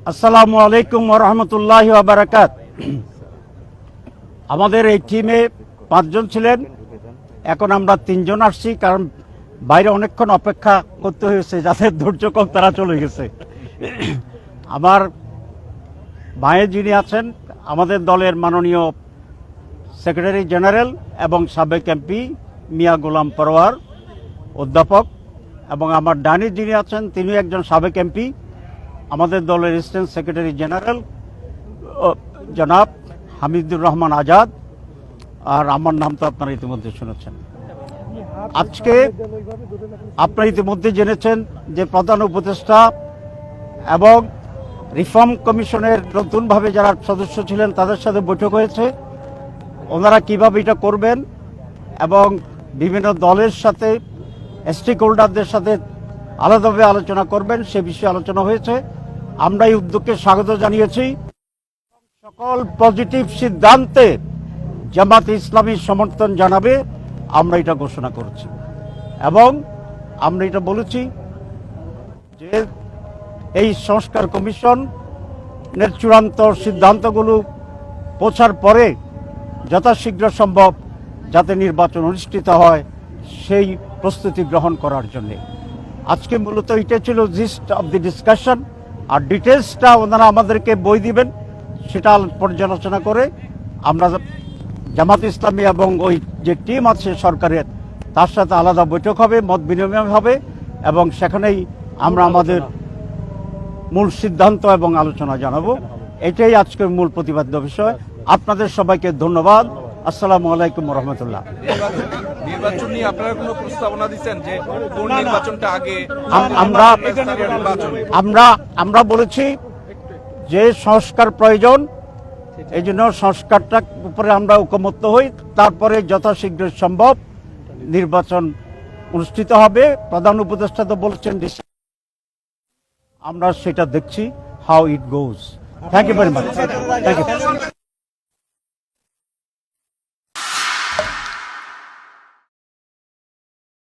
আসসালামু আলাইকুম ওয়া রাহমাতুল্লাহি ওয়া বারাকাত। আমাদের এই টিমে 5 জন ছিলেন, এখন আমরা 3 জন আসছি, কারণ বাইরে অনেকক্ষণ অপেক্ষা করতে হয়েছে, যাদের ধৈর্য কম তারা চলে গেছে। আমার ভাইয়ে যিনি আছেন আমাদের দলের মাননীয় সেক্রেটারি জেনারেল এবং সাবেক এমপি মিয়া গোলাম পরোয়ার অধ্যাপক, এবং আমার ডানি যিনি আছেন তিনি একজন সাবেক এমপি, আমাদের দলের অ্যাসিস্ট্যান্ট সেক্রেটারি জেনারেল জনাব হামিদুর রহমান আজাদ, আর আমার নাম তো আপনারা ইতিমধ্যে শুনেছেন। আজকে আপনারা ইতিমধ্যে জেনেছেন যে প্রধান উপদেষ্টা এবং রিফর্ম কমিশনের নতুনভাবে যারা সদস্য ছিলেন তাদের সাথে বৈঠক হয়েছে। ওনারা কিভাবে এটা করবেন এবং বিভিন্ন দলের সাথে স্টেক হোল্ডারদের সাথে আলাদাভাবে আলোচনা করবেন সে বিষয়ে আলোচনা হয়েছে। আমরা এই উদ্যোগকে স্বাগত জানিয়েছি। সকল পজিটিভ সিদ্ধান্তে জামাতে ইসলামী সমর্থন জানাবে, আমরা এটা ঘোষণা করছি এবং আমরা এটা বলেছি যে এই সংস্কার কমিশনের চূড়ান্ত সিদ্ধান্তগুলো পৌঁছার পরে যথাশীঘ্র সম্ভব যাতে নির্বাচন অনুষ্ঠিত হয় সেই প্রস্তুতি গ্রহণ করার জন্যে আজকে মূলত এটা ছিল জিস্ট অব দি ডিসকাশন। আর ডিটেলসটা ওনারা আমাদেরকে বই দিবেন, সেটা পর্যালোচনা করে আমরা জামাত ইসলামী এবং ওই যে টিম আছে সরকারের তার সাথে আলাদা বৈঠক হবে, মত বিনিময় হবে এবং সেখানেই আমরা আমাদের মূল সিদ্ধান্ত এবং আলোচনা জানাবো। এটাই আজকের মূল প্রতিপাদ্য বিষয়। আপনাদের সবাইকে ধন্যবাদ। আসসালামু আলাইকুম ওয়া রাহমাতুল্লাহ। নির্বাচন নিয়ে আপনারা কোনো প্রস্তাবনা দিচ্ছেন যে কোন নির্বাচনটা আগে? আমরা বলেছি যে সংস্কার প্রয়োজন, এই জন্য সংস্কারটার উপরে আমরা ঐকমত্য হই, তারপরে যথাশীঘ্র সম্ভব নির্বাচন অনুষ্ঠিত হবে। প্রধান উপদেষ্টা তো বলছেন আমরা সেটা দেখছি how it goes. Thank you very much. Thank you.